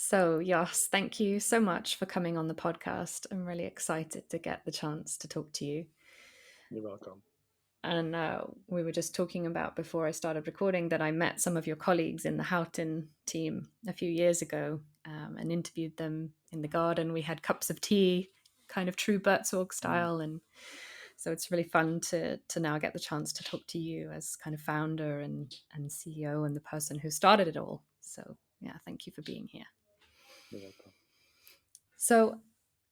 So, Jos, thank you so much for coming on the podcast. I'm really excited to get the chance to talk to you. You're welcome. And we were just talking about before I started recording that I met some of your colleagues in the Houghton team a few years ago and interviewed them in the garden. We had cups of tea, kind of true Buurtzorg Mm. style. And so it's really fun to now get the chance to talk to you as kind of founder and CEO and the person who started it all. So, yeah, thank you for being here. You're welcome. So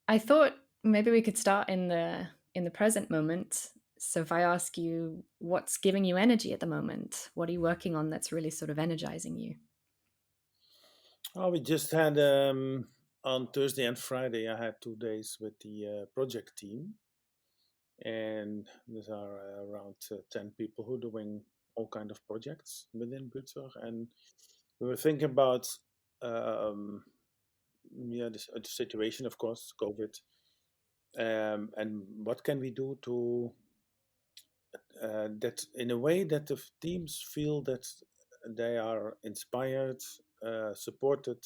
I thought maybe we could start in the present moment. So if I ask you what's giving you energy at the moment, what are you working on that's really sort of energizing you? Oh, we just had on Thursday and Friday. I had 2 days with the project team, and these are around 10 people who are doing all kind of projects within Buurtzorg. And we were thinking about um, the situation, of course, COVID, and what can we do to that in a way that the teams feel that they are inspired, supported,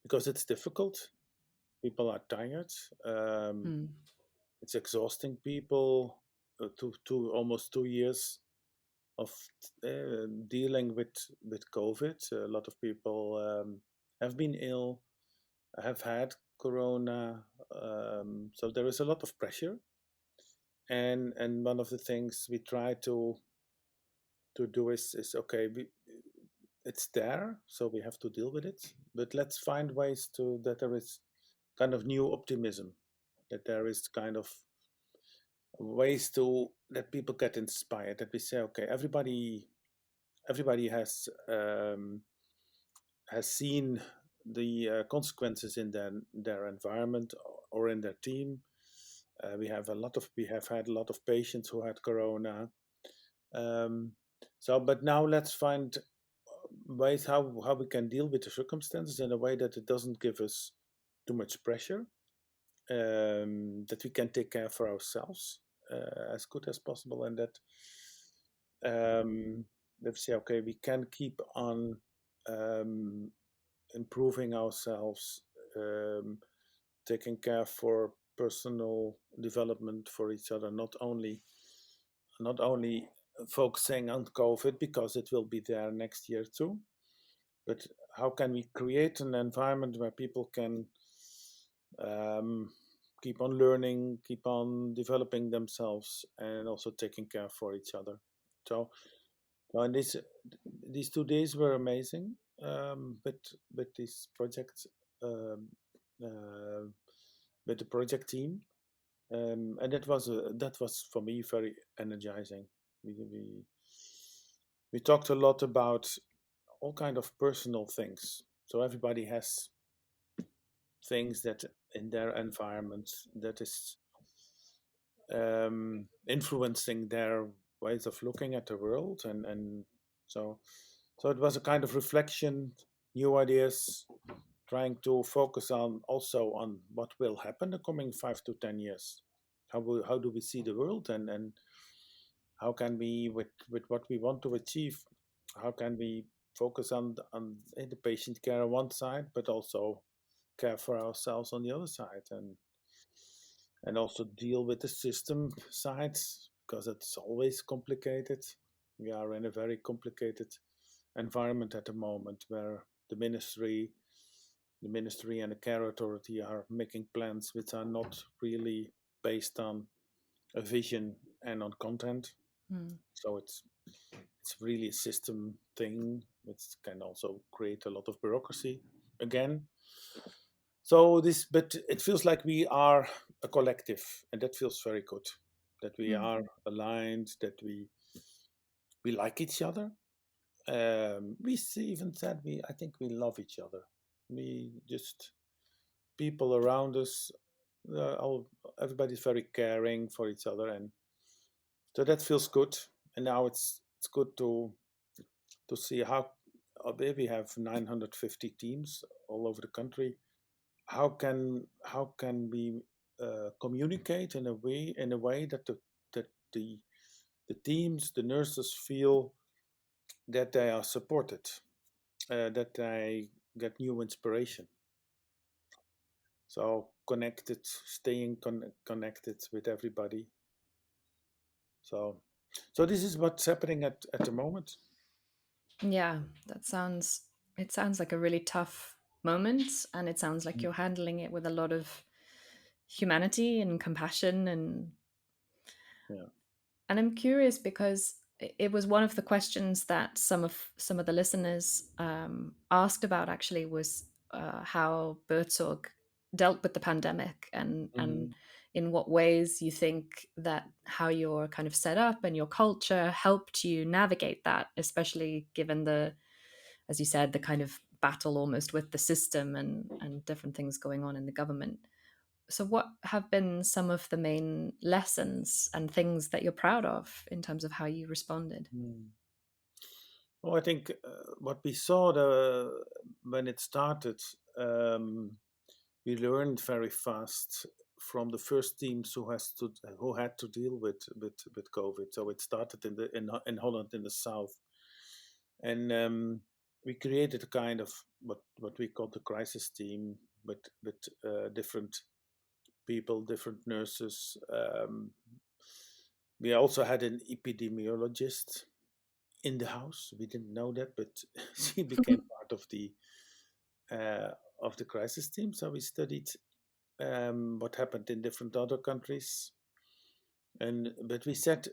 because it's difficult. People are tired. Um, Hmm. it's exhausting people. Almost 2 years of dealing with COVID. A lot of people have been ill, have had corona. So there is a lot of pressure. And one of the things we try to do is okay. It's there, so we have to deal with it. But let's find ways to that there is kind of new optimism, that there is kind of ways to that people get inspired. That we say, okay, everybody has seen the consequences in their environment or in their team. We have had a lot of patients who had corona. Um, but now let's find ways how we can deal with the circumstances in a way that it doesn't give us too much pressure, that we can take care for ourselves as good as possible, and um, that we say, okay, we can keep on um, improving ourselves, um, taking care for personal development for each other, not only focusing on COVID because it will be there next year too, but how can we create an environment where people can um, keep on learning, keep on developing themselves, and also taking care for each other. So, and these 2 days were amazing. With this project, um, uh, with the project team, and that was for me very energizing. We talked a lot about all kind of personal things. So everybody has things that in their environment that is influencing their ways of looking at the world, and so so it was a kind of reflection, new ideas, trying to focus on also on what will happen the coming 5 to 10 years. How do we see the world, and how can we with what we want to achieve, how can we focus on the patient care on one side, but also care for ourselves on the other side, and also deal with the system sides, because it's always complicated. We are in a very complicated environment at the moment where the ministry and the care authority are making plans which are not really based on a vision and on content. Hmm. So it's really a system thing, which can also create a lot of bureaucracy again. But it feels like we are a collective, and that feels very good. That we Hmm. are aligned, that we like each other. Even said I think we love each other. We just people around us, all everybody's very caring for each other, and so that feels good. And now it's good to see how we have 950 teams all over the country. How can we communicate in a way that the teams, the nurses feel that they are supported, that they get new inspiration. So connected, staying connected with everybody. So, so this is what's happening at the moment. Yeah, that sounds it sounds like a really tough moment, and it sounds like you're handling it with a lot of humanity and compassion. Yeah. And I'm curious because it was one of the questions that some of the listeners asked about, actually, was how Buurtzorg dealt with the pandemic, and Hmm. in what ways you think that how you're kind of set up and your culture helped you navigate that, especially given the, as you said, the kind of battle almost with the system and different things going on in the government. So, what have been some of the main lessons and things that you're proud of in terms of how you responded? Hmm. Well, I think what we saw when it started, um, we learned very fast from the first teams who had to deal with COVID. So it started in Holland in the south, and we created a kind of what we call the crisis team with different people, different nurses. We also had an epidemiologist in the house. We didn't know that, but she became part uh, of the crisis team. So we studied what happened in different other countries, and but we said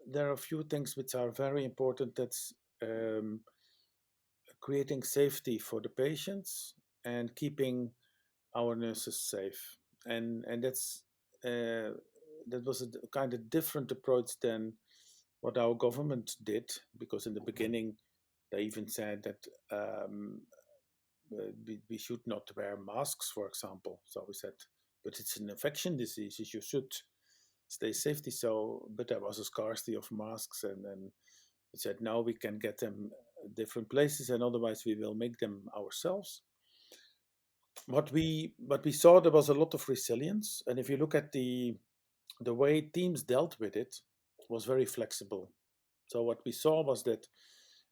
there are a few things which are very important. That's um, creating safety for the patients and keeping our nurses safe, and that was a kind of different approach than what our government did, because in the beginning they even said that we should not wear masks, for example. So we said, but it's an infection disease, you should stay safety. So, but there was a scarcity of masks, and then we said, no, we can get them different places, and otherwise we will make them ourselves. What we saw, there was a lot of resilience, and if you look at the way teams dealt with it, was very flexible. So what we saw was that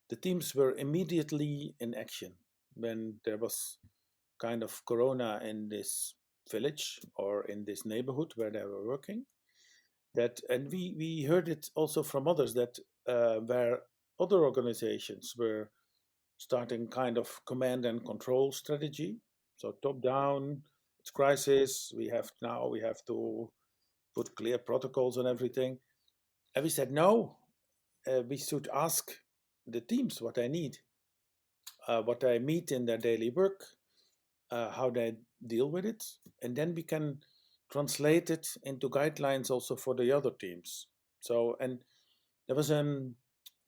the teams were immediately in action when there was kind of corona in this village or in this neighborhood where they were working. That, and we heard it also from others, that where other organizations were starting kind of command and control strategy. So top down, it's crisis. We have to put clear protocols on everything. And we said no. We should ask the teams what they need, what they meet in their daily work, how they deal with it, and then we can translate it into guidelines also for the other teams. So, and there was a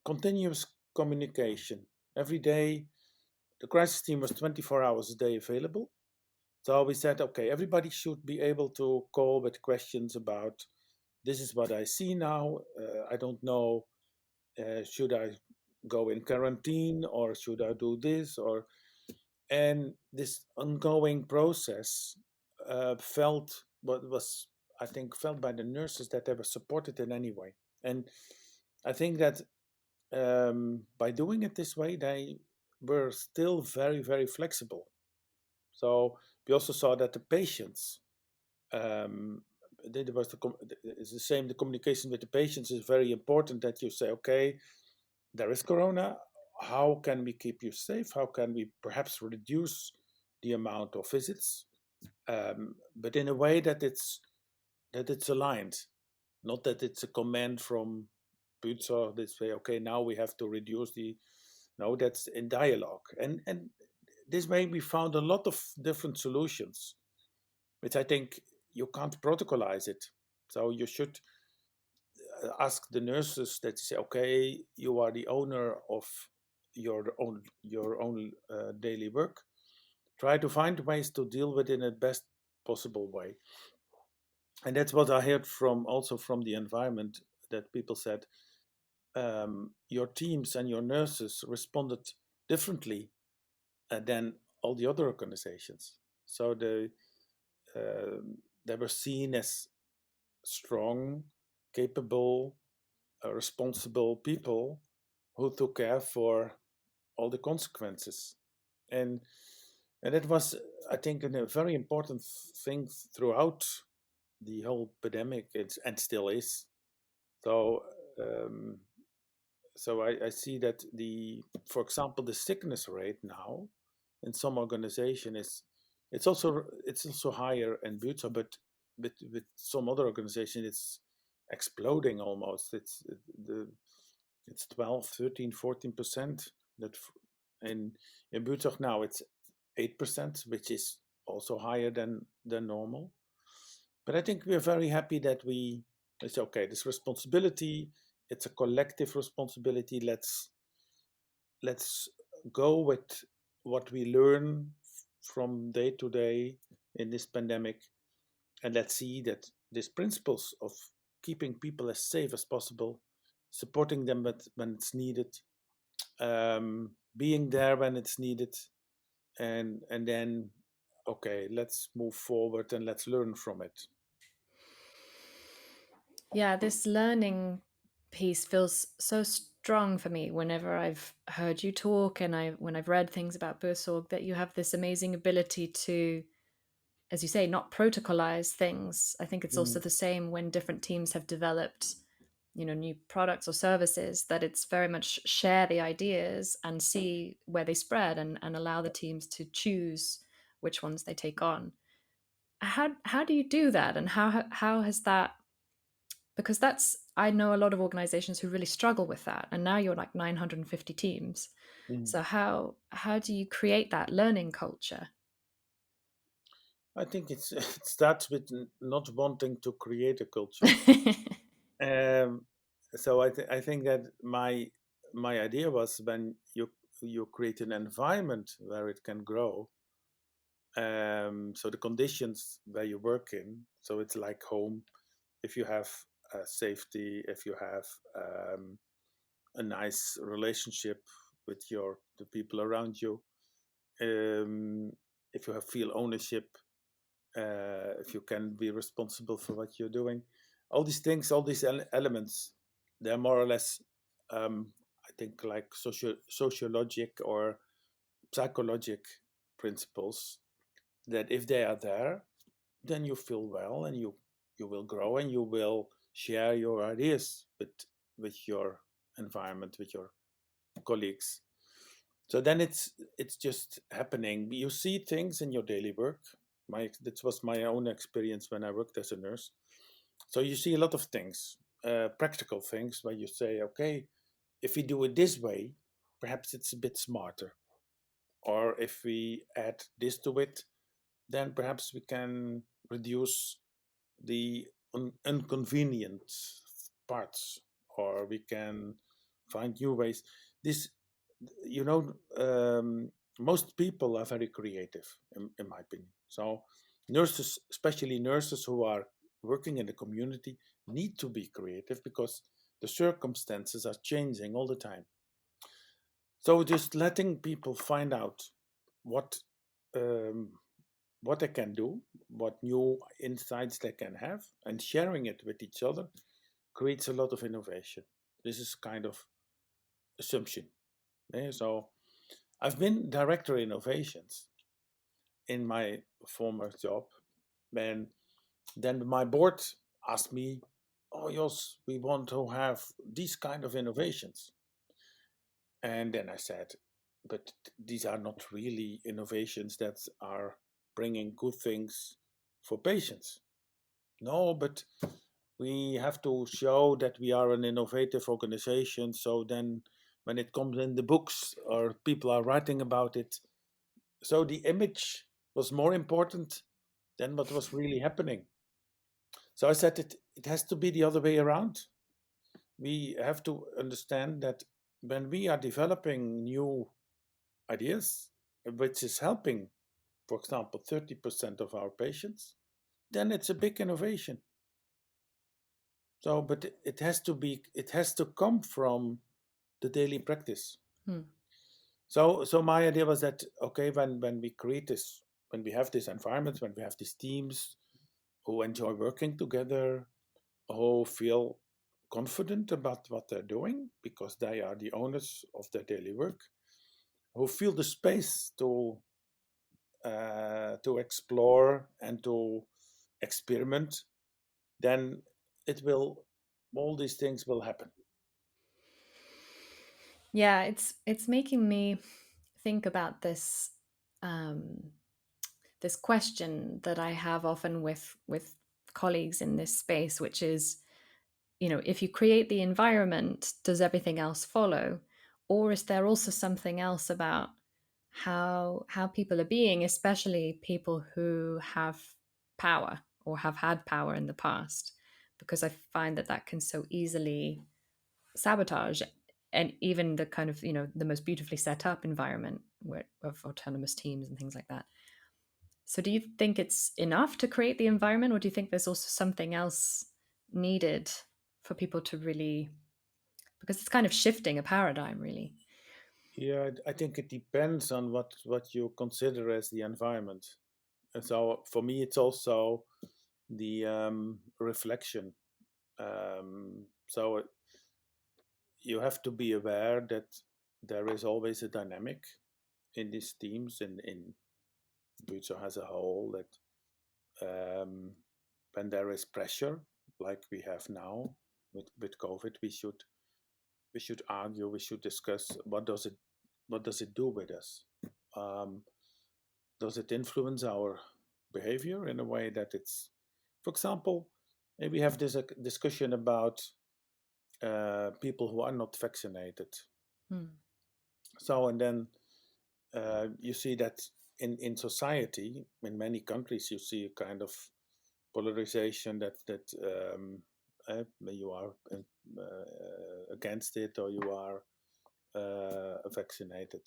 continuous communication every day. The crisis team was 24 hours a day available. So we said, okay, everybody should be able to call with questions about, this is what I see now. I don't know, should I go in quarantine or should I do this? Or, and this ongoing process felt what was, I think, felt by the nurses that they were supported in any way. And I think that by doing it this way, they were still very, very flexible. So we also saw that the patients, um, there was it's the same. The communication with the patients is very important. That you say, okay, there is corona. How can we keep you safe? How can we perhaps reduce the amount of visits, but in a way that it's aligned, not that it's a command from Buurtzorg that say, okay, now we have to reduce the. No, that's in dialogue, and this way we found a lot of different solutions, which I think you can't protocolize it. So you should ask the nurses that say, okay, you are the owner of your own daily work. Try to find ways to deal with it in the best possible way. And that's what I heard from also from the environment, that people said your teams and your nurses responded differently than all the other organizations. So they were seen as strong, capable, responsible people who took care for all the consequences. And And it was, I think, a very important thing throughout the whole pandemic, and still is. So, um, I see that for example, the sickness rate now in some organization is, it's also higher in Buurtzorg, but with some other organization it's exploding almost. The it's 12, 13, 14%. That in Buurtzorg now it's 8%, which is also higher than normal. But I think we are very happy that it's okay. This responsibility, it's a collective responsibility. Let's go with what we learn from day to day in this pandemic, and let's see that these principles of keeping people as safe as possible, supporting them when it's needed, being there when it's needed, and then okay, let's move forward and let's learn from it. Yeah, this learning piece feels so strong for me whenever I've heard you talk and when I've read things about Buurtzorg, that you have this amazing ability to, as you say, not protocolize things. I think it's also Mm, the same when different teams have developed, new products or services, that it's very much share the ideas and see where they spread, and allow the teams to choose which ones they take on. How do you do that, and how has that, because that's, I know a lot of organizations who really struggle with that, and now you're like 950 teams. mm. So how do you create that learning culture? I think it starts with not wanting to create a culture. Um, I think that my idea was, when you create an environment where it can grow. So the conditions where you work in, so it's like home. If you have safety, if you have a nice relationship with the people around you, um, if you feel ownership, if you can be responsible for what you're doing, all these things, all these elements, they're more or less, I think, like sociologic or psychologic principles, that if they are there, then you feel well, and you will grow, and you will share your ideas with your environment, with your colleagues. So then it's just happening. You see things in your daily work. That was my own experience when I worked as a nurse. So you see a lot of things, practical things, where you say, okay, if we do it this way, perhaps it's a bit smarter. Or if we add this to it, then perhaps we can reduce the inconvenient parts, or we can find new ways. This, you know, most people are very creative, in my opinion. So nurses, especially nurses who are working in the community, need to be creative, because the circumstances are changing all the time. So just letting people find out what um, what they can do, what new insights they can have, and sharing it with each other creates a lot of innovation. This is kind of assumption. So I've been director innovations in my former job, and then my board asked me, "Oh, Jos, we want to have these kind of innovations." And then I said, "But these are not really innovations that are bringing good things for patients." No, but we have to show that we are an innovative organization. So then, when it comes in the books or people are writing about it, so the image was more important than what was really happening. So I said it has to be the other way around. We have to understand that when we are developing new ideas, which is helping, for example, 30% of our patients, then it's a big innovation. So, but it has to come from the daily practice. Hmm. So my idea was that, okay, when we create this, when we have this environment, when we have these teams who enjoy working together, who feel confident about what they're doing because they are the owners of their daily work, who feel the space to to explore and to experiment, then it will, all these things will happen. Yeah, it's making me think about this um, this question that I have often with colleagues in this space, which is, you know, if you create the environment, does everything else follow, or is there also something else about how people are being, especially people who have power or have had power in the past? Because I find that that can so easily sabotage and even the kind of, you know, the most beautifully set up environment of autonomous teams and things like that. So do you think it's enough to create the environment, or do you think there's also something else needed for people to really, because it's kind of shifting a paradigm really? Yeah, I think it depends on what you consider as the environment. And so for me, it's also the reflection. So you have to be aware that there is always a dynamic in these teams, in Buurtzorg as a whole, that when there is pressure, like we have now with COVID, we should argue, we should discuss what does it do with us? Um, does it influence our behavior in a way that it's, for example, maybe have this discussion about people who are not vaccinated. Hmm. So, and then you see that in society, in many countries, you see a kind of polarization that you are against it or you are vaccinated.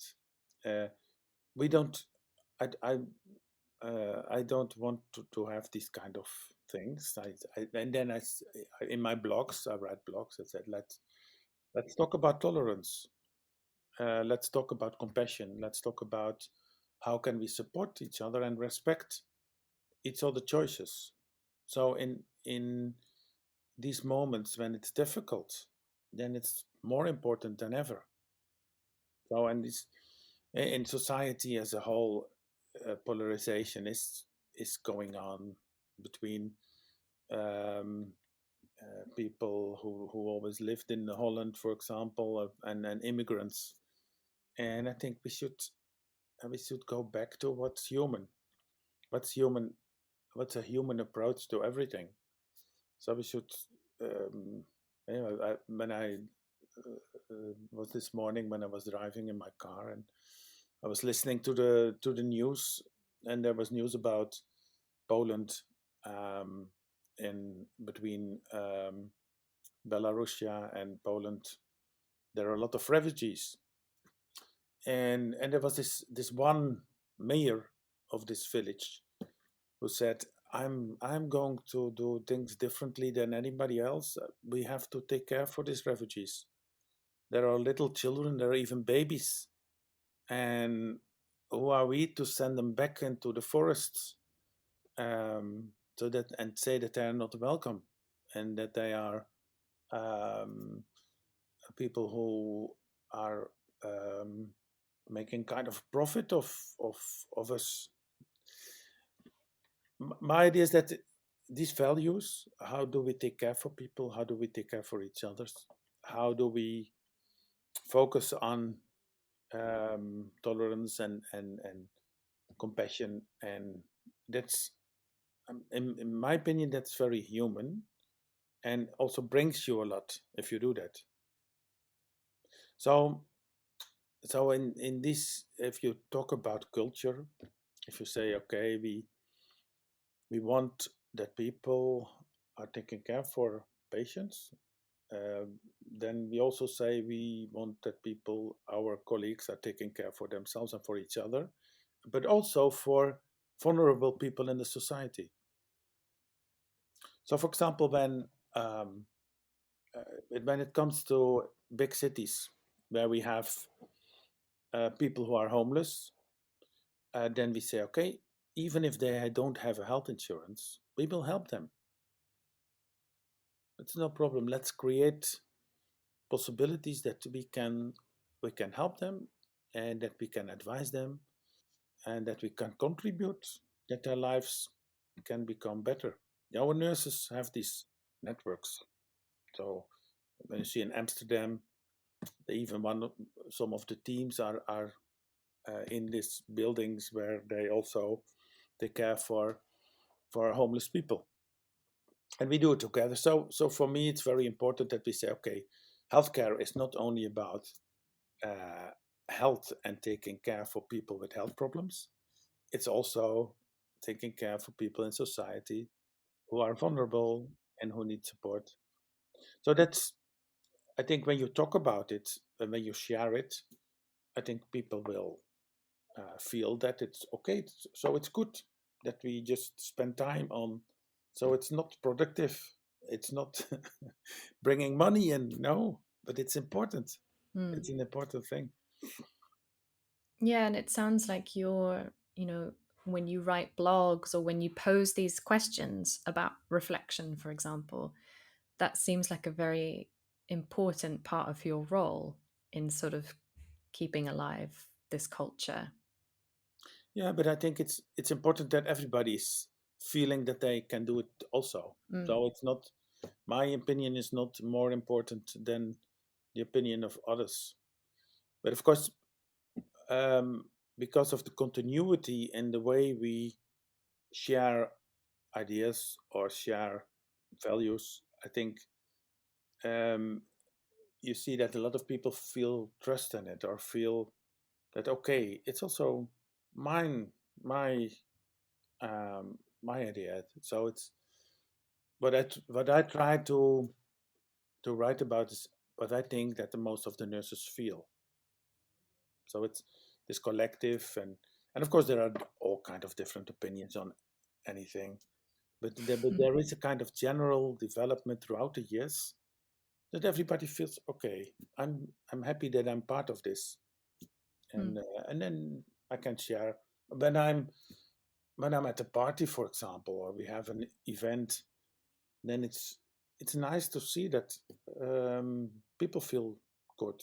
Uh, we don't. I don't want to have these kind of things. And then in my blogs, I write blogs. I said, let's talk about tolerance. Let's talk about compassion. Let's talk about how can we support each other and respect each other choices. So in these moments when it's difficult, then it's more important than ever. So and this in society as a whole, polarization is going on between um, people who always lived in Holland, for example, and immigrants. And I think we should go back to what's human. What's human? What's a human approach to everything? So we should. Um, when I was this morning when I was driving in my car and I was listening to the news, and there was news about Poland, um, in between Belarusia and Poland. There are a lot of refugees, and there was this one mayor of this village who said, I'm going to do things differently than anybody else. We have to take care for these refugees. There are little children, there are even babies, and who are we to send them back into the forests, so that and say that they are not welcome and that they are um, people who are making kind of profit of of us. My idea is that these values, how do we take care for people? How do we take care for each others? How do we focus on tolerance and compassion? And that's, in my opinion, that's very human and also brings you a lot if you do that. So, so in this, if you talk about culture, if you say, okay, we want that people are taking care for patients, uh, then we also say we want that people, our colleagues, are taking care for themselves and for each other, but also for vulnerable people in the society. So, for example, um, when it comes to big cities where we have people who are homeless, then we say, okay, even if they don't have a health insurance, we will help them. It's no problem. Let's create possibilities that we can help them and that we can advise them. and that we can contribute, that their lives can become better. Our nurses have these networks. So when you see in Amsterdam, they even some of the teams are in these buildings where they also take care for homeless people, and we do it together. So for me, it's very important that we say, okay, healthcare is not only about uh, health and taking care for people with health problems. It's also taking care for people in society who are vulnerable and who need support. So that's, I think, when you talk about it and when you share it, I think people will feel that it's okay. So it's good that we just spend time on. So it's not productive. It's not bringing money in. No, but it's important. Mm. It's an important thing. Yeah, and it sounds like you're, when you write blogs or when you pose these questions about reflection, for example, that seems like a very important part of your role in sort of keeping alive this culture. Yeah, but I think it's important that everybody's feeling that they can do it also. Mm. So it's not, my opinion is not more important than the opinion of others. But of course, um, because of the continuity in the way we share ideas or share values, I think um, you see that a lot of people feel trust in it or feel that okay, it's also mine, my my idea. So it's what I try to write about is what I think that the most of the nurses feel. So it's this collective, and of course there are all kind of different opinions on anything, but there is a kind of general development throughout the years that everybody feels okay. I'm happy that I'm part of this, Mm. and then I can share when I'm at a party, for example, or we have an event. Then it's nice to see that people feel good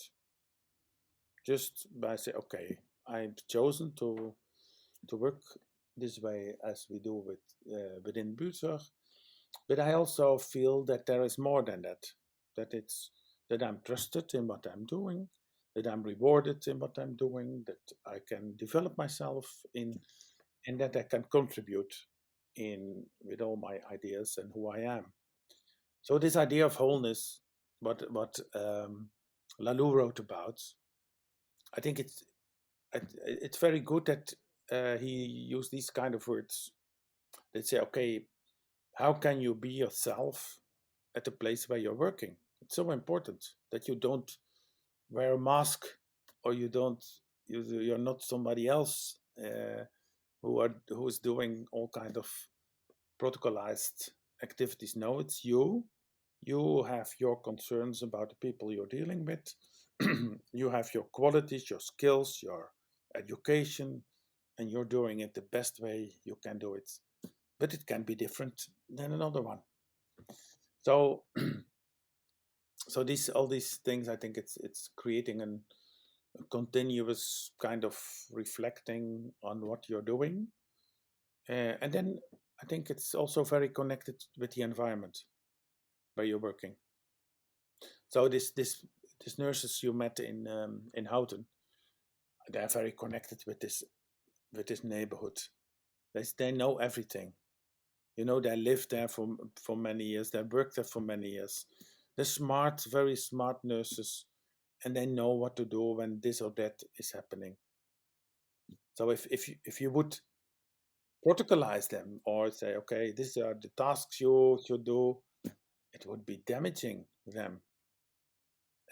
just by say, okay, I've chosen to work this way as we do within Buurtzorg, but I also feel that there is more than that. That it's that I'm trusted in what I'm doing, that I'm rewarded in what I'm doing, that I can develop myself in, and that I can contribute in with all my ideas and who I am. So this idea of wholeness, what Lalou wrote about, I think it's very good that he used these kind of words. They say, okay, how can you be yourself at the place where you're working? It's so important that you don't wear a mask, or you're not somebody else who's doing all kind of protocolized activities. No, it's you. You have your concerns about the people you're dealing with. You have your qualities, your skills, your education, and you're doing it the best way you can do it. But it can be different than another one. So, so these all these things, I think it's creating a continuous kind of reflecting on what you're doing, and then I think it's also very connected with the environment where you're working. So this nurses you met in Houten, they're very connected with this neighborhood. They know everything. You know, they lived there for many years. They worked there for many years. They're smart, very smart nurses, and they know what to do when this or that is happening. So if you would protocolize them or say, okay, these are the tasks you should do, it would be damaging them.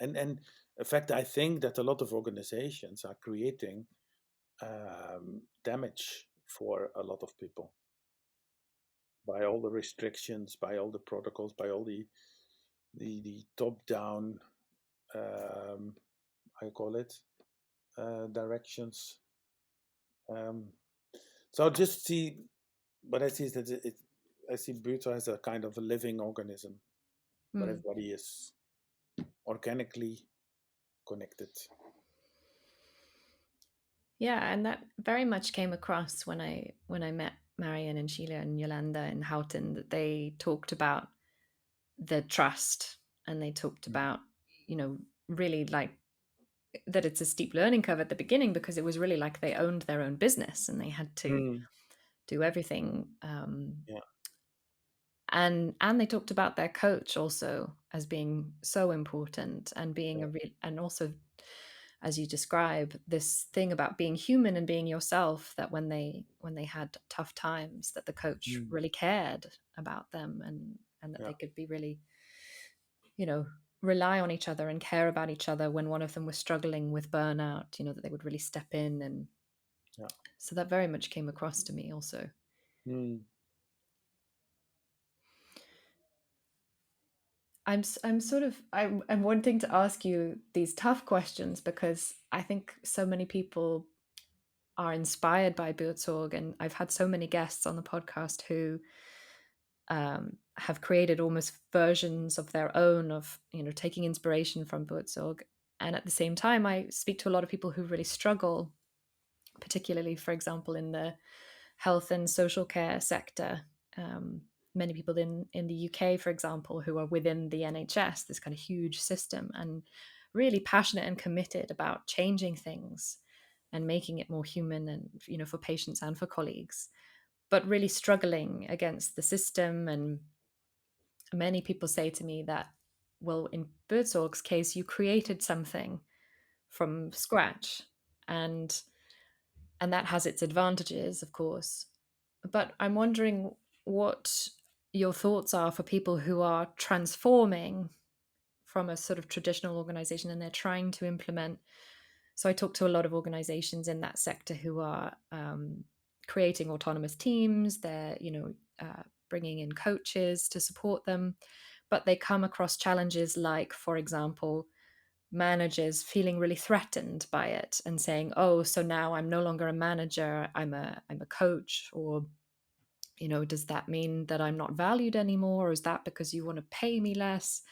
And in fact, I think that a lot of organizations are creating damage for a lot of people by all the restrictions, by all the protocols, by all the top down, I call it, directions. Um, so just see what I see is that I see Buto as a kind of a living organism where Mm. everybody is organically connected. Yeah, and that very much came across when I met Marion and Sheila and Yolanda and Houghton, that they talked about the trust, and they talked Mm. about, you know, really like that it's a steep learning curve at the beginning, because it was really like they owned their own business and they had to Mm. do everything. Yeah, And they talked about their coach also as being so important, and being yeah. a real, and also, as you describe, this thing about being human and being yourself, that when they had tough times, that the coach Mm. really cared about them, and that Yeah, they could be really, you know, rely on each other and care about each other when one of them was struggling with burnout, that they would really step in. And yeah. so that very much came across to me also. Mm. I'm sort of I'm wanting to ask you these tough questions, because I think so many people are inspired by Buurtzorg, and I've had so many guests on the podcast who have created almost versions of their own, of taking inspiration from Buurtzorg. And at the same time, I speak to a lot of people who really struggle, particularly, for example, in the health and social care sector. Um, Many people in the UK, for example, who are within the NHS, this kind of huge system, and really passionate and committed about changing things and making it more human, and for patients and for colleagues, but really struggling against the system. And many people say to me that, well, in Buurtzorg's case, you created something from scratch, and that has its advantages, of course. But I'm wondering what your thoughts are for people who are transforming from a sort of traditional organization, and they're trying to implement. So I talk to a lot of organizations in that sector who are creating autonomous teams. They're, bringing in coaches to support them, but they come across challenges like, for example, managers feeling really threatened by it and saying, "Oh, so now I'm no longer a manager, I'm a coach," or does that mean that I'm not valued anymore? Or is that because you want to pay me less?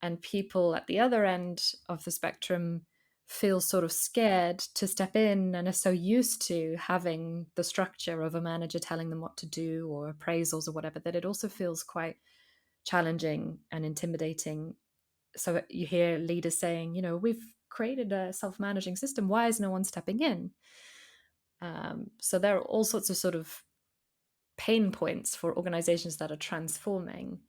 And people at the other end of the spectrum feel sort of scared to step in, and are so used to having the structure of a manager telling them what to do, or appraisals or whatever, that it also feels quite challenging and intimidating. So you hear leaders saying, we've created a self-managing system. Why is no one stepping in? So there are all sorts of sort of pain points for organizations that are transforming.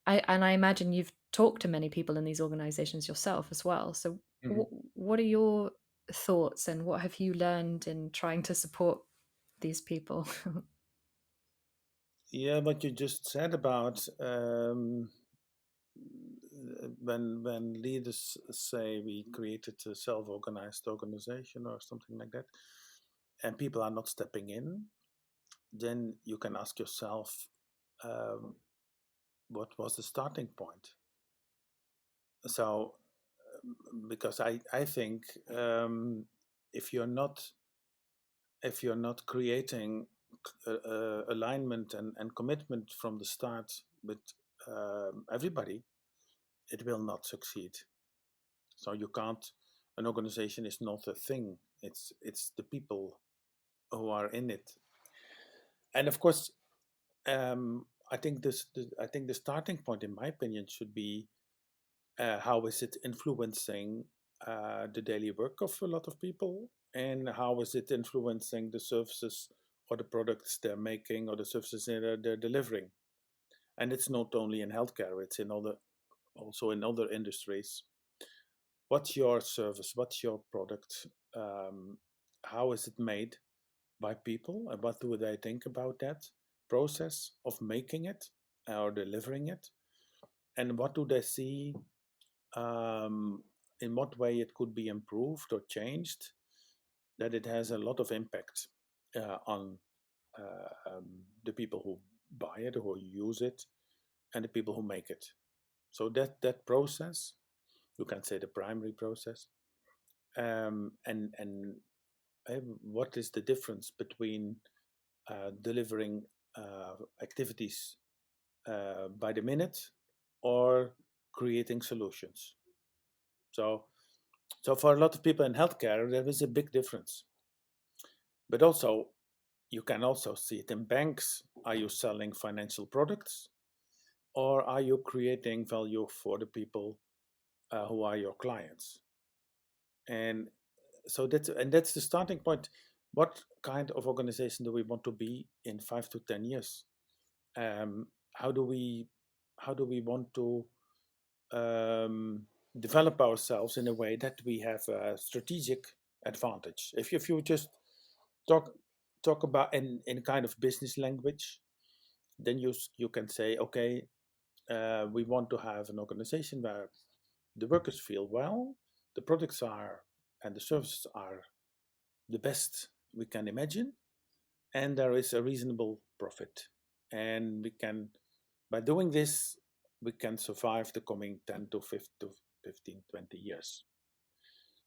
And I imagine you've talked to many people in these organizations yourself as well. So Mhm. what are your thoughts, and what have you learned in trying to support these people? Yeah, what you just said about when leaders say we created a self-organized organization or something like that, and people are not stepping in, then you can ask yourself, um, what was the starting point? So, because I think if you're not if you're not creating alignment and commitment from the start with everybody, it will not succeed. So you can't. An organization is not a thing. It's the people who are in it. And of course, I think I think the starting point, in my opinion, should be how is it influencing the daily work of a lot of people, and how is it influencing the services or the products they're making or the services they're delivering. And it's not only in healthcare; it's in other also in other industries. What's your service? What's your product? Um, how is it made by people, and what do they think about that process of making it or delivering it? And what do they see, um, in what way it could be improved or changed, that it has a lot of impact on the people who buy it or who use it, and the people who make it. So that process, you can say the primary process, and what is the difference between delivering activities by the minute or creating solutions. So, so for a lot of people in healthcare, there is a big difference. But also, you can also see it in banks. Are you selling financial products, or are you creating value for the people who are your clients? And so that's the starting point. What kind of organization do we want to be in 5 to 10 years? Um, how do we want to develop ourselves in a way that we have a strategic advantage? If you just talk about in kind of business language, then you can say, okay, we want to have an organization where the workers feel well, the products are and the services are the best we can imagine, and there is a reasonable profit. And we can, by doing this, we can survive the coming 10 to 15, 20 years.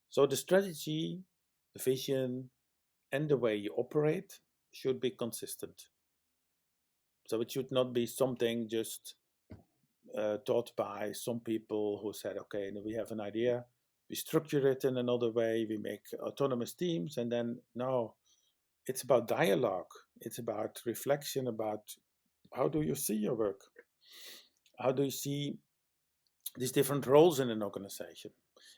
So the strategy, the vision, and the way you operate should be consistent. So it should not be something just taught by some people who said, okay, we have an idea, we structure it in another way, we make autonomous teams, and then no, it's about dialogue, it's about reflection, about how do you see your work, how do you see these different roles in an organization.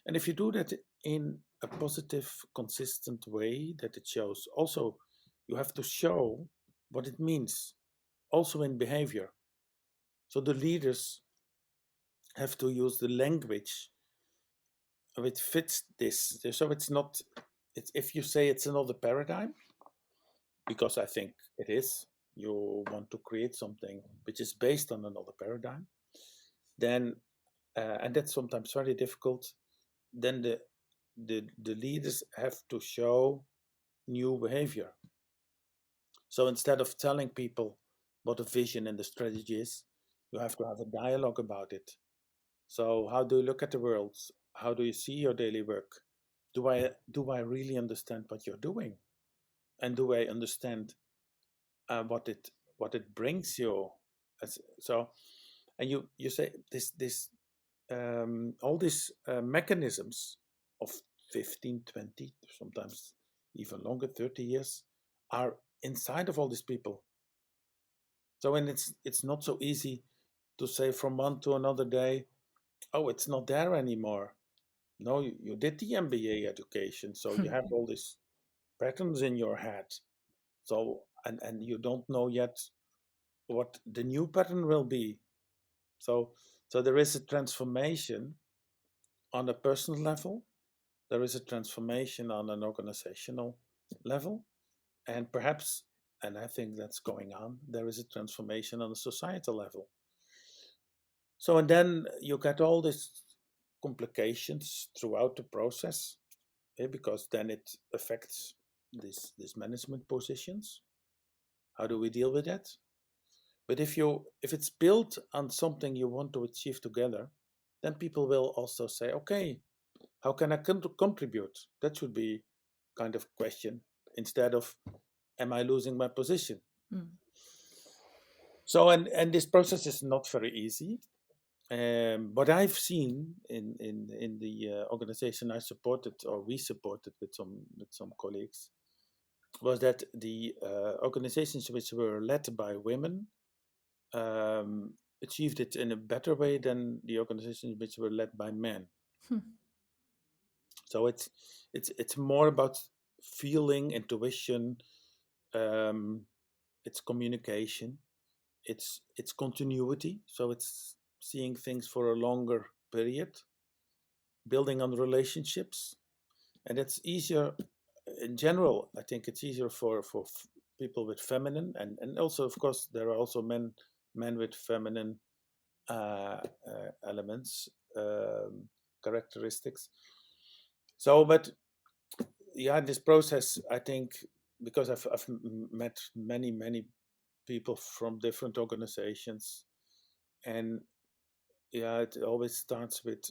And if you do that in a positive, consistent way, that it shows also, you have to show what it means also in behavior. So the leaders have to use the language which fits this. So it's not, it's, if you say it's another paradigm, because I think it is, you want to create something which is based on another paradigm, then, and that's sometimes very difficult, then the leaders have to show new behavior. So instead of telling people what the vision and the strategy is, you have to have a dialogue about it. So how do you look at the world? How do you see your daily work? Do I really understand what you're doing? And do I understand what it brings you? So, and you say this all these mechanisms of 15, 20, sometimes even longer, 30 years, are inside of all these people. So, and it's not so easy to say from one to another day, oh, it's not there anymore. No, you did the MBA education, so you have all these patterns in your head. So, and you don't know yet what the new pattern will be. So, so there is a transformation on a personal level, there is a transformation on an organizational level, and perhaps, and I think that's going on, there is a transformation on a societal level. So, and then you get all these complications throughout the process, because then it affects these management positions. How do we deal with that? But if it's built on something you want to achieve together, then people will also say, okay, how can I contribute? That should be kind of question, instead of, am I losing my position? Mm. So, and this process is not very easy. What I've seen in the organization I supported, or we supported with some colleagues, was that the organizations which were led by women um, achieved it in a better way than the organizations which were led by men. Hmm. So it's more about feeling, intuition, um, it's communication, it's continuity. So it's seeing things for a longer period, building on relationships, and it's easier in general. I think it's easier for people with feminine, and also of course there are also men with feminine elements, characteristics. So, but yeah, this process, I think, because I've met many people from different organizations, and yeah, it always starts with,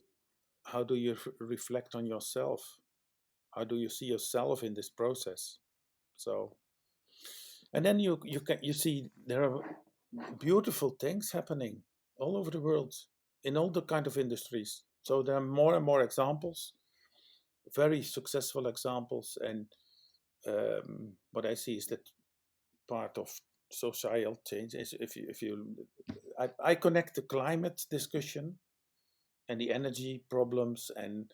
how do you reflect on yourself? How do you see yourself in this process? So, and then you see there are beautiful things happening all over the world in all the kind of industries. So there are more and more examples, very successful examples, and what I see is that part of societal change is I connect the climate discussion and the energy problems and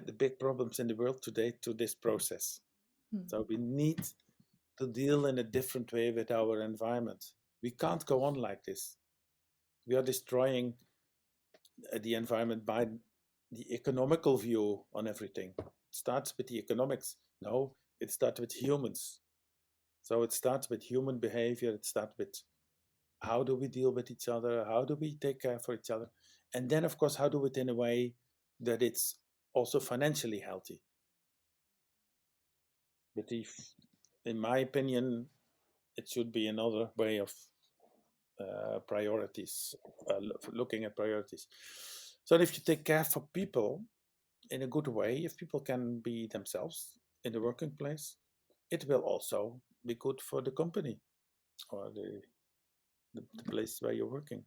the big problems in the world today to this process. Mm. So we need to deal in a different way with our environment. We can't go on like this. We are destroying the environment by the economical view on everything. It starts with the economics. No, it starts with humans. So it starts with human behavior. It starts with how do we deal with each other? How do we take care for each other? And then, of course, how do we it in a way that it's also financially healthy? But if, in my opinion, it should be another way of priorities, looking at priorities. So if you take care for people in a good way, if people can be themselves in the working place, it will also be good for the company or the place where you're working.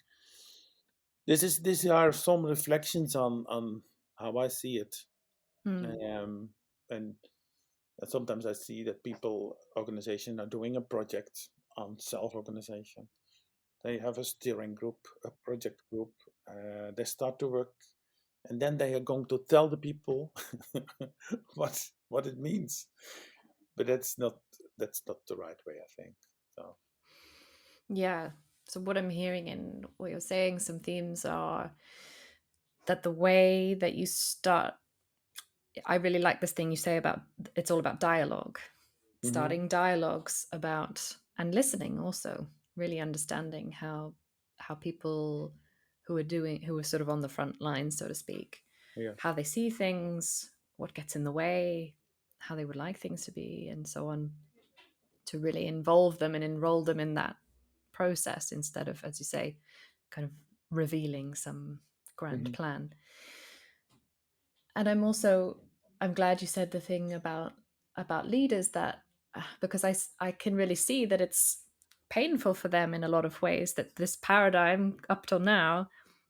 These are some reflections on how I see it, Mm. um, and sometimes I see that people organizations are doing a project on self-organization. They have a steering group, a project group. They start to work, and then they are going to tell the people what it means. But that's not the right way, I think. So. Yeah. So, what I'm hearing in what you're saying, some themes are that the way that you start, I really like this thing you say about it's all about dialogue, Hmm. starting dialogues about and listening also, really understanding how people who are sort of on the front line, so to speak, Yeah. how they see things, what gets in the way, how they would like things to be, and so on, to really involve them and enroll them in that process instead of, as you say, kind of revealing some grand Hmm. plan. And I'm glad you said the thing about leaders, that because I can really see that it's painful for them in a lot of ways, that this paradigm up till now,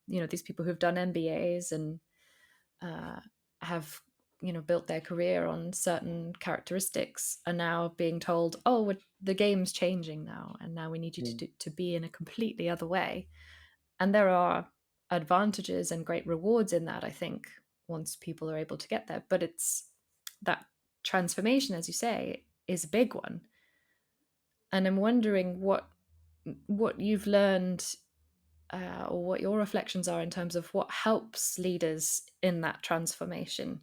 these people who've done MBAs and uh, have built their career on certain characteristics are now being told, oh, the game's changing now, and now we need you to be in a completely other way. And there are advantages and great rewards in that, I think, once people are able to get there. But it's that transformation, as you say, is a big one. And I'm wondering what you've learned, or what your reflections are in terms of what helps leaders in that transformation.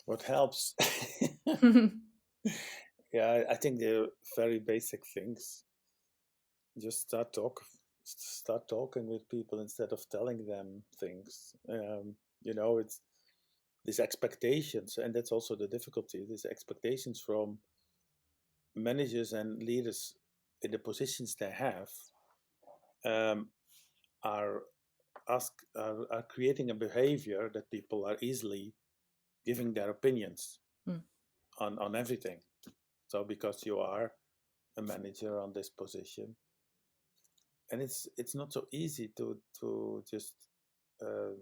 What helps? Yeah, I think they're very basic things. Just start talking with people instead of telling them things. It's these expectations, and that's also the difficulty. These expectations from managers and leaders in the positions they have um, are are creating a behavior that people are easily giving their opinions Mm. on everything. So because you are a manager on this position, and it's not so easy to just uh,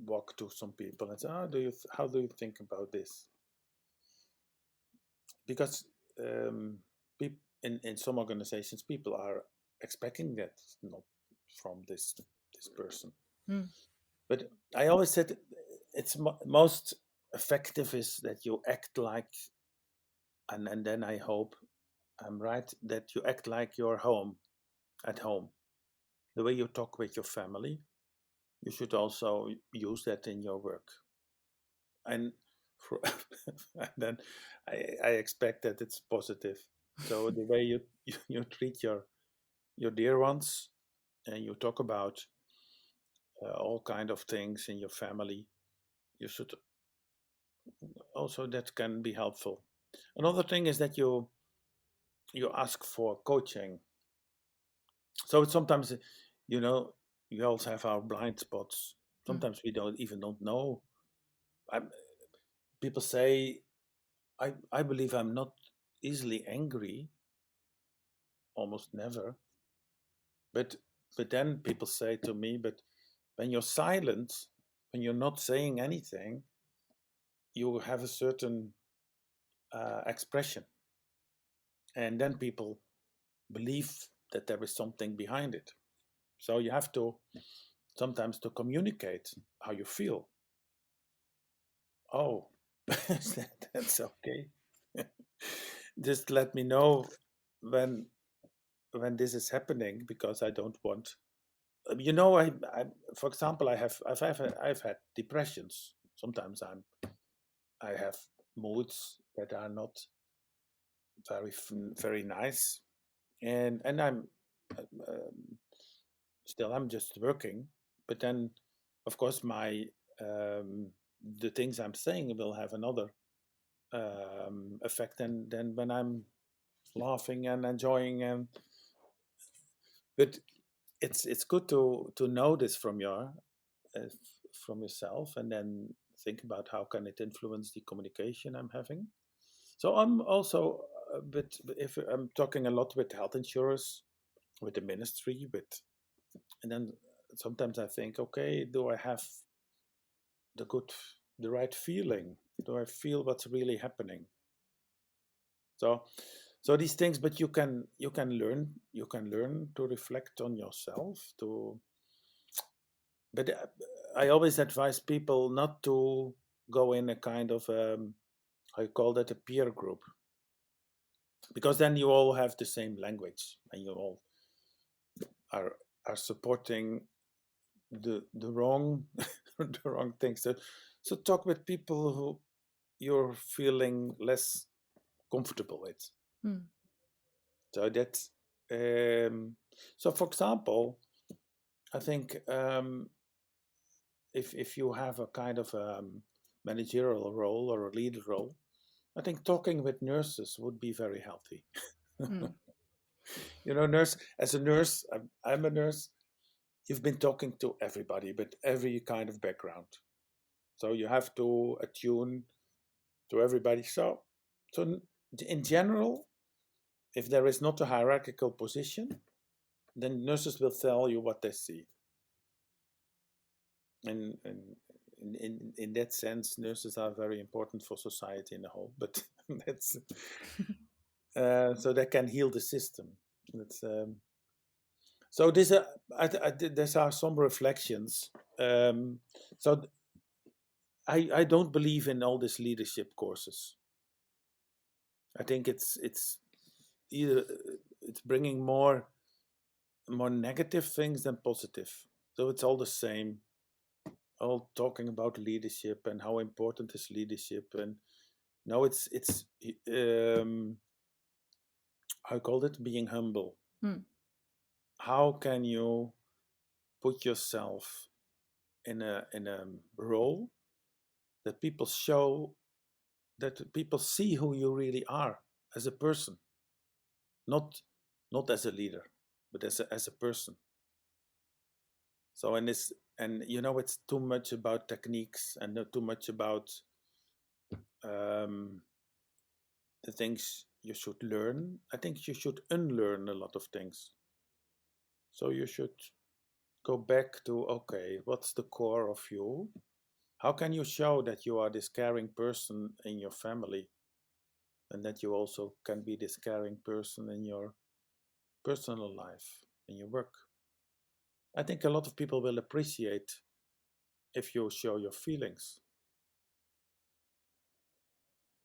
walk to some people and say, "Oh, how do you think about this?" Because um, in some organizations, people are expecting that, not from this person. Mm. But I always said it's most effective is that you act like, and then I hope I'm right, that you act like you're at home. The way you talk with your family, you should also use that in your work. And for, and then I expect that it's positive. So the way you treat your dear ones, and you talk about all kind of things in your family, you should also, that can be helpful. Another thing is that you ask for coaching. So it's sometimes, you know, we also have our blind spots. Mm. Sometimes we don't know. I, People say, I believe I'm not easily angry, almost never. But then people say to me, but when you're silent, when you're not saying anything, you have a certain expression, and then people believe that there is something behind it. So you have to sometimes to communicate how you feel. Oh, that's okay. Just let me know when when this is happening, because I don't want. I for example, I've had depressions. Sometimes I have moods that are not very nice, and um, I'm just working, but then of course my um, the things I'm saying will have another effect than when I'm laughing and enjoying. And but it's good to know this uh, from yourself, and then think about how can it influence the communication I'm having. So I'm also a bit, if I'm talking a lot with health insurers, with the ministry, and then sometimes I think, okay, do I have the good, the right feeling? Do I feel what's really happening? So, so these things, but you can learn to reflect on yourself. But I always advise people not to go in a kind of how you call that, a peer group, because then you all have the same language and you all are are supporting the wrong the wrong things. So talk with people who you're feeling less comfortable with. Mm. So that's so. For example, I think if you have a kind of managerial role or a leader role, I think talking with nurses would be very healthy. Mm. Nurse as a nurse, I'm a nurse. You've been talking to everybody, but every kind of background. So you have to attune to everybody. So in general, if there is not a hierarchical position, then nurses will tell you what they see. And in that sense, nurses are very important for society in the whole. But that's so they can heal the system. That's so. These are some reflections. Um, so I don't believe in all these leadership courses. I think it's either it's bringing more negative things than positive. So it's all the same, all talking about leadership and how important is leadership. And now it's um, how I called it, being humble. Mm. How can you put yourself in a role that people show, that people see who you really are as a person, not not as a leader, but as a person. So it's too much about techniques and not too much about um, the things you should learn. I think you should unlearn a lot of things. So you should go back to, okay, what's the core of you? How can you show that you are this caring person in your family, and that you also can be this caring person in your personal life, in your work? I think a lot of people will appreciate if you show your feelings.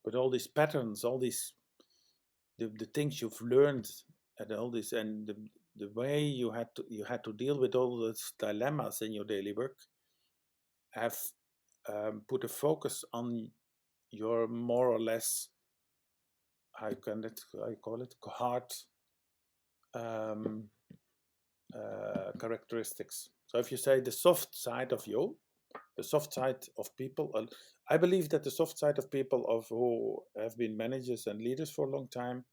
But all these patterns, all these the things you've learned, and all this, and the way you had to deal with all those dilemmas in your daily work, have put a focus on your more or less, how you call it, hard um, characteristics. So if you say the soft side of you, the soft side of people, I believe that the soft side of people of who have been managers and leaders for a long time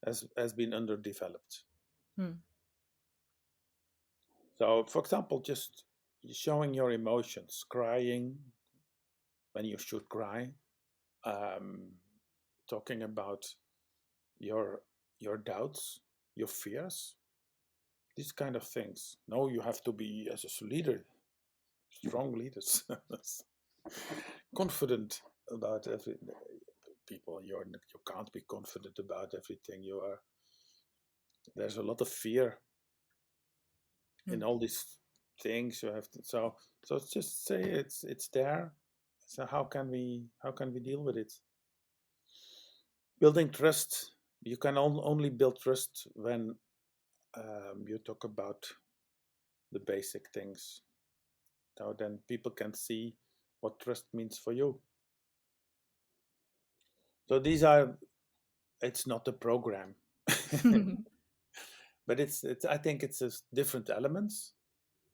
has been underdeveloped. Mm. So, for example, just showing your emotions, crying when you should cry, um, talking about your your doubts, your fears, these kind of things. No, you have to be, as a leader, strong leaders, confident. about every people. You can't be confident about everything. There's a lot of fear in Mm. all these things. You have to, so just say it's there. So how can we deal with it? Building trust. You can only build trust when you talk about the basic things. So then people can see what trust means for you. So it's not a program, but it's I think it's just different elements.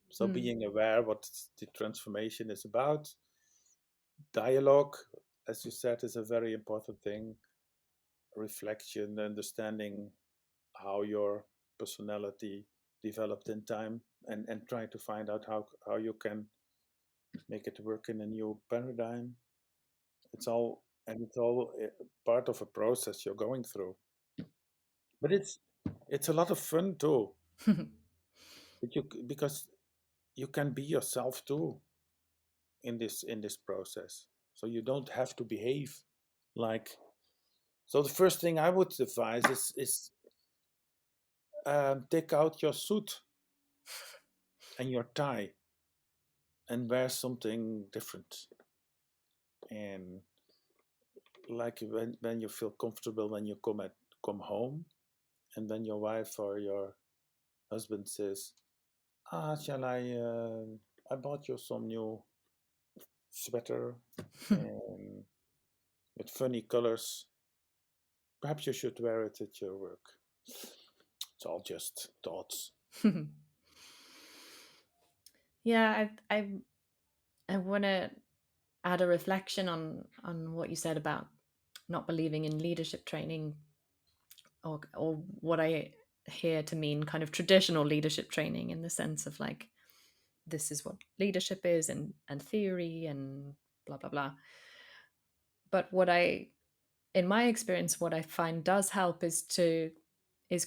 So Mm. being aware what the transformation is about, dialogue, as you said, is a very important thing. Reflection, understanding how your personality developed in time, and trying to find out how you can make it work in a new paradigm. It's all part of a process you're going through. But it's a lot of fun too. Because you can be yourself too in this process. So you don't have to behave like. So the first thing I would advise is take out your suit and your tie and wear something different. And like when you feel comfortable when you come home, and then your wife or your husband says, shall I bought you some new sweater and with funny colors. Perhaps you should wear it at your work. It's all just thoughts. Yeah, I want to add a reflection on what you said about not believing in leadership training, or what I hear to mean kind of traditional leadership training, in the sense of like, this is what leadership is, and theory and blah blah blah. But in my experience, what I find does help is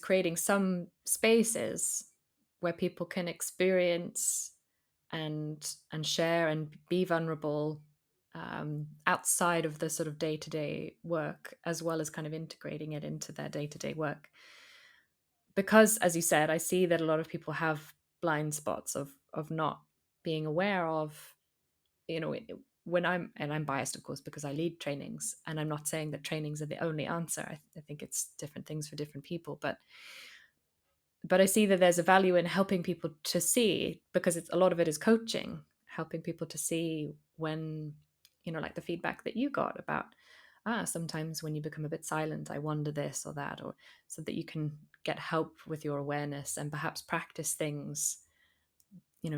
creating some spaces where people can experience and share and be vulnerable, outside of the sort of day-to-day work, as well as kind of integrating it into their day-to-day work. Because, as you said, I see that a lot of people have blind spots of not being aware of, you know, when I'm biased, of course, because I lead trainings, and I'm not saying that trainings are the only answer. I think it's different things for different people, but I see that there's a value in helping people to see, because a lot of it is coaching, helping people to see when, like the feedback that you got about, sometimes when you become a bit silent, I wonder this or that, or so that you can get help with your awareness and perhaps practice things,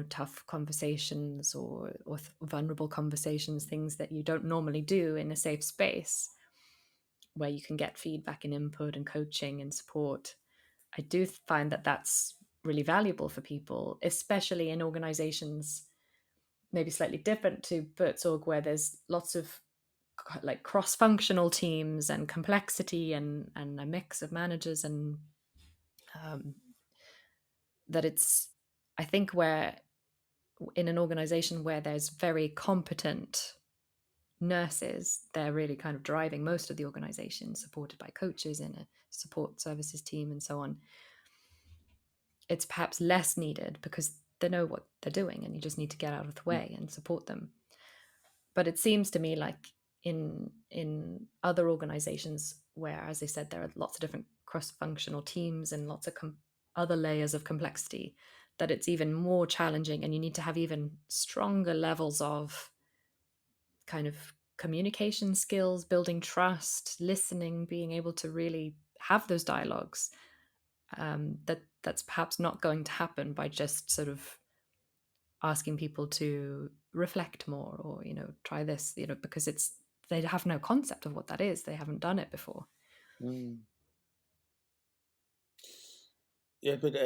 tough conversations, or vulnerable conversations, things that you don't normally do in a safe space where you can get feedback and input and coaching and support. I do find that that's really valuable for people, especially in organizations maybe slightly different to Buurtzorg, where there's lots of like cross-functional teams and complexity, and a mix of managers, and um, that it's, I think, where in an organization where there's very competent nurses, they're really kind of driving most of the organization, supported by coaches in a support services team and so on. It's perhaps less needed because they know what they're doing, and you just need to get out of the way and support them. But it seems to me like in other organizations where, as I said, there are lots of different cross-functional teams and lots of other layers of complexity, that it's even more challenging, and you need to have even stronger levels of kind of communication skills, building trust, listening, being able to really have those dialogues, that's perhaps not going to happen by just sort of asking people to reflect more, or try this, because they have no concept of what that is, they haven't done it before. Mm. Yeah, but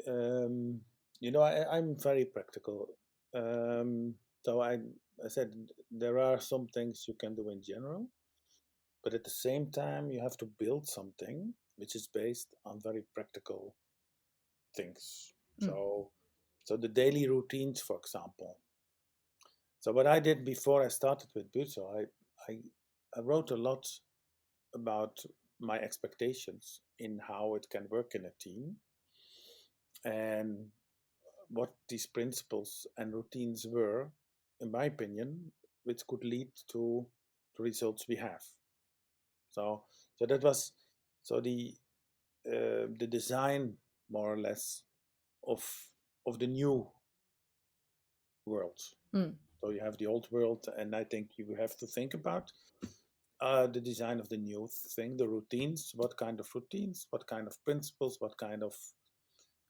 I'm very practical. Um, so I said there are some things you can do in general, but at the same time you have to build something which is based on very practical things. Mm. So the daily routines, for example, So what I did before I started with Buurtzorg, I wrote a lot about my expectations in how it can work in a team and what these principles and routines were, in my opinion, which could lead to the results we have. So, so that was so the design more or less of of the new world. Mm. So you have the old world, and I think you have to think about the design of the new thing, the routines. What kind of routines? What kind of principles? What kind of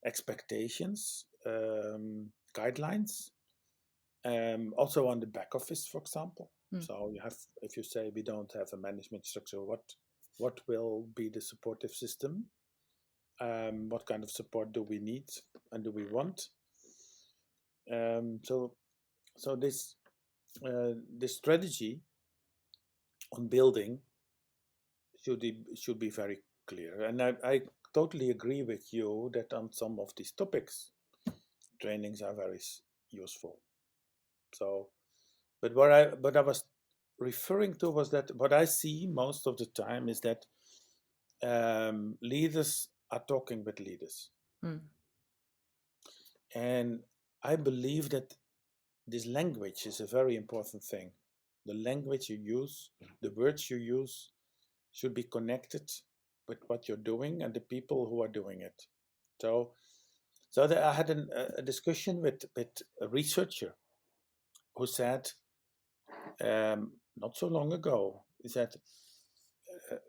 expectations? Guidelines? Also on the back office, for example. Mm. So you have, if you say we don't have a management structure, what will be the supportive system? What kind of support do we need and do we want? So this strategy on building should be very clear, and I totally agree with you that on some of these topics, trainings are very useful. So, but what I was referring to was that what I see most of the time is that leaders are talking with leaders, Mm. and I believe that this language is a very important thing. The language you use, the words you use, should be connected with what you're doing and the people who are doing it. So, I had a discussion with a researcher who said not so long ago, he said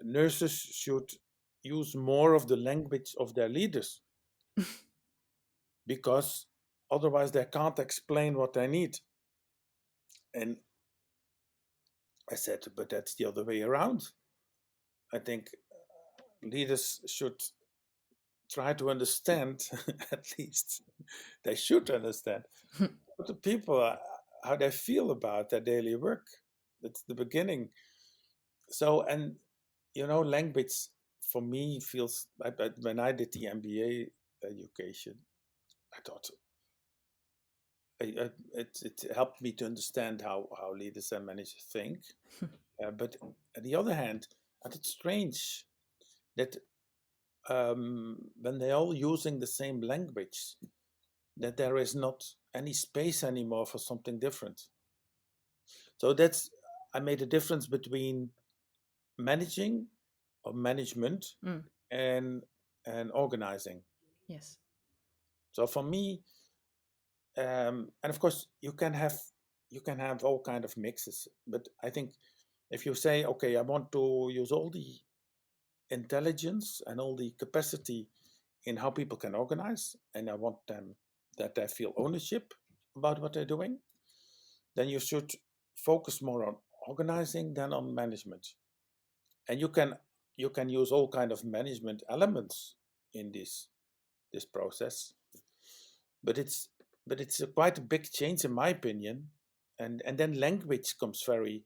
nurses should use more of the language of their leaders because otherwise they can't explain what they need. And I said, but that's the other way around. I think leaders should try to understand, at least they should understand, what the people are, how they feel about their daily work. That's the beginning. So, and language for me feels, when I did the MBA education, I thought it helped me to understand how leaders and managers think. But on the other hand, it's strange that when they're all using the same language, that there is not any space anymore for something different. So I made a difference between managing or management Mm. and organizing. Yes. So for me, and of course you can have all kind of mixes, but I think if you say, okay, I want to use all the intelligence and all the capacity in how people can organize, and I want them that they feel ownership about what they're doing, then you should focus more on organizing than on management. And you can use all kind of management elements in this process, but it's quite a big change in my opinion, and then language comes very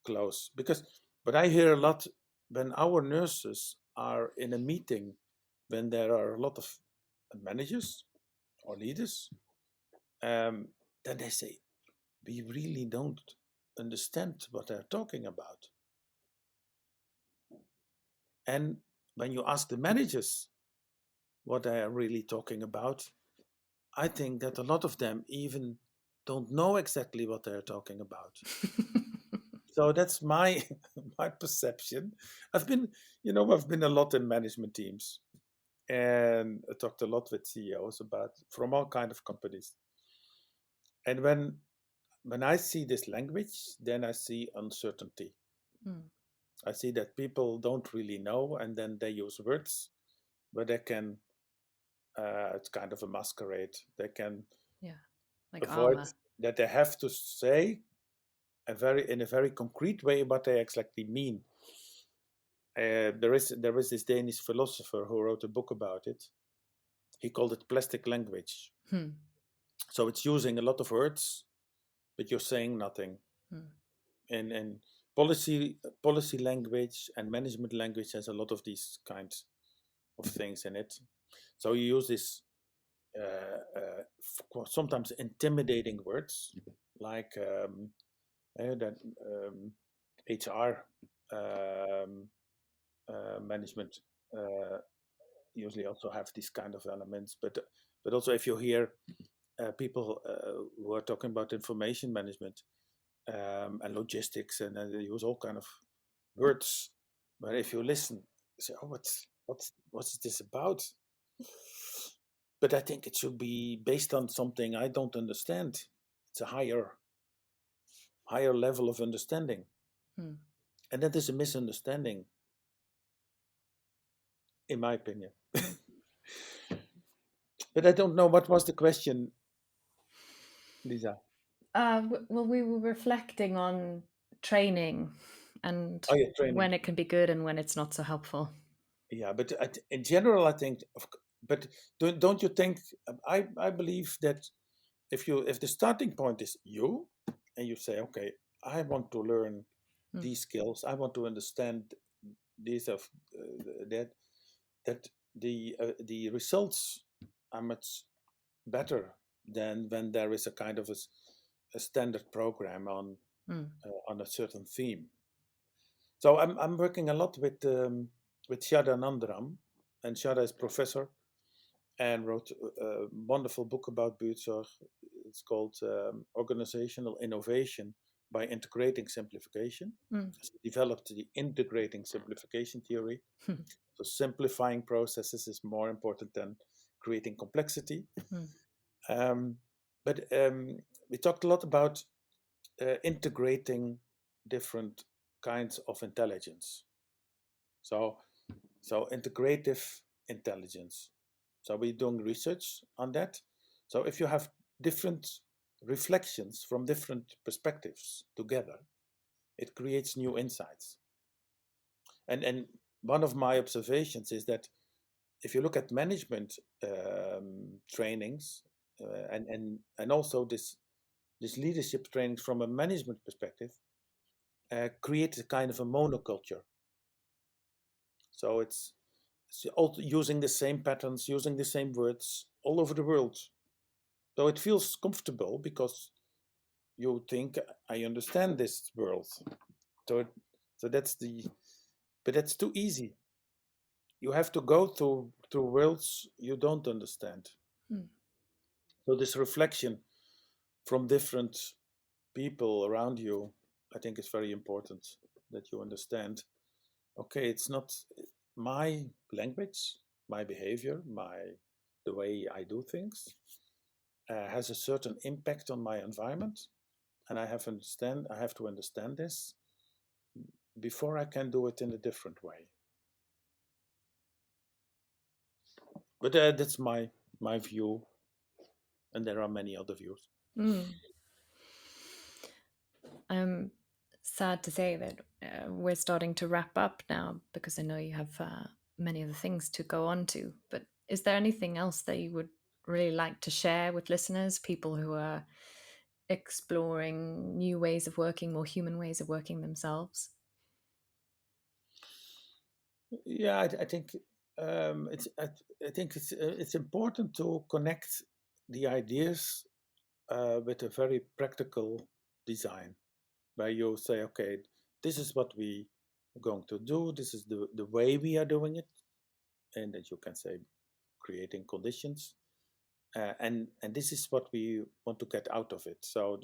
close, because but I hear a lot when our nurses are in a meeting, when there are a lot of managers or leaders, um, then they say we really don't understand what they're talking about. And when you ask the managers what they are really talking about, I think that a lot of them even don't know exactly what they're talking about. So that's my my perception. I've been a lot in management teams, and I talked a lot with CEOs about from all kind of companies. And when I see this language, then I see uncertainty. Mm. I see that people don't really know, and then they use words where they can. It's kind of a masquerade. They can Yeah. Like avoid armor. that they have to say in a very concrete way what they exactly mean. There is this Danish philosopher who wrote a book about it. He called it plastic language. Hmm. So it's using a lot of words, but you're saying nothing. Hmm. And policy language and management language has a lot of these kinds of things in it. So you use this sometimes intimidating words like that HR um, management usually also have these kind of elements. But also if you hear people who are talking about information management and logistics, and they use all kind of words. But if you listen, you say, "Oh, what's this about?" But I think it should be based on something I don't understand. It's a higher level of understanding, Hmm. and that is a misunderstanding, in my opinion. But I don't know what was the question, Lisa. Well, we were reflecting on training and Oh, yeah, training. when it can be good and when it's not so helpful. Yeah, but in general, I think. But don't you think? I believe that if the starting point is you, and you say, okay, I want to learn Hmm. these skills, I want to understand these of that that the results are much better than when there is a kind of a standard program Hmm. on a certain theme. So I'm working a lot with Shada Nandram, and Shada is professor and wrote a wonderful book about Buurtzorg. It's called Organizational Innovation by Integrating Simplification. Hmm. She developed the integrating simplification theory. Hmm. So simplifying processes is more important than creating complexity. Hmm. Um, but we talked a lot about integrating different kinds of intelligence. So, so integrative intelligence. So we're doing research on that. So if you have different reflections from different perspectives together, it creates new insights. And one of my observations is that if you look at management trainings and also this leadership trainings from a management perspective, create a kind of a monoculture. So it's all using the same patterns, using the same words all over the world. So it feels comfortable because you think I understand this world. So so that's the but that's too easy. You have to go through worlds you don't understand. Hmm. So this reflection from different people around you, I think is very important that you understand. Okay, it's not my language, my behavior, my the way I do things has a certain impact on my environment, and I have to understand this before I can do it in a different way. But that's my view, and there are many other views. Hmm. I'm sad to say that we're starting to wrap up now because I know you have many other things to go on to. But is there anything else that you would really like to share with listeners, people who are exploring new ways of working, more human ways of working themselves? Yeah, I think I think it's important to connect the ideas with a very practical design, where you say, okay, this is what we are going to do. This is the way we are doing it, and that you can say creating conditions, and this is what we want to get out of it. So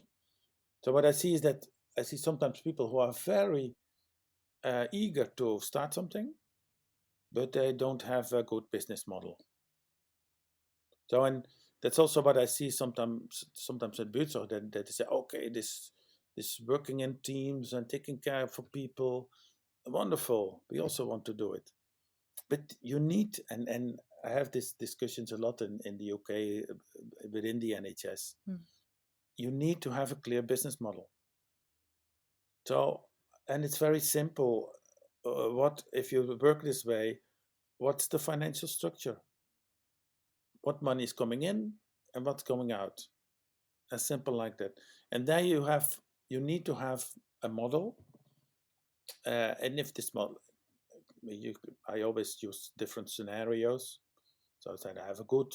what I see is that I see sometimes people who are very eager to start something, but they don't have a good business model. So and that's also what I see sometimes at Buurtzorg that they say, okay, this working in teams and taking care of people, wonderful. We also want to do it, but you need and I have these discussions a lot in the UK within the NHS. Mm. You need to have a clear business model. So and it's very simple. What if you work this way? What's the financial structure? What money is coming in and what's going out? As simple like that. And there you need to have a model. And if this model, you, I always use different scenarios. So I said I have a good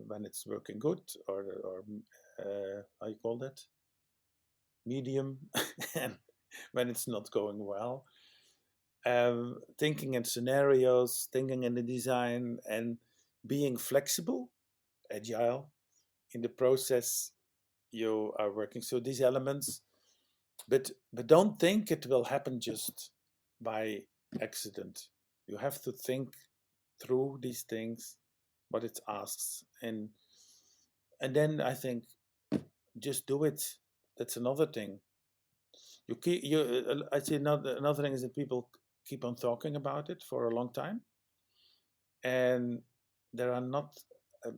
when it's working good, or how you call that? medium, and when it's not going well. Thinking in scenarios, thinking in the design, and being flexible, agile in the process you are working. So these elements, but don't think it will happen just by accident. You have to think through these things, what it asks, and then I think just do it. That's another thing. I see another thing is that people keep on talking about it for a long time, and there are not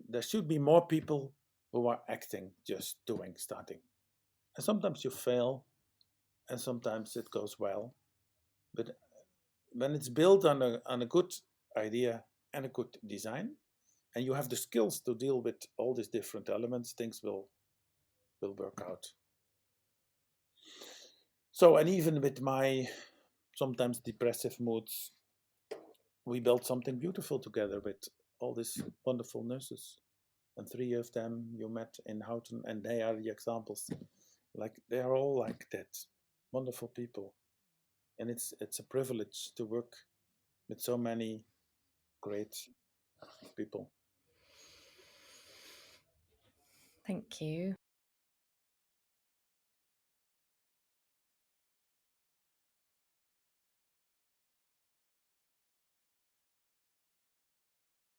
there should be more people who are acting, just doing, starting. And sometimes you fail, and sometimes it goes well. But when it's built on a good idea and a good design, and you have the skills to deal with all these different elements, things will work out. So, and even with my sometimes depressive moods, we built something beautiful together with all these wonderful nurses. And three of them you met in Houten, and they are the examples. Like they are all like that, wonderful people, and it's a privilege to work with so many great people. Thank you.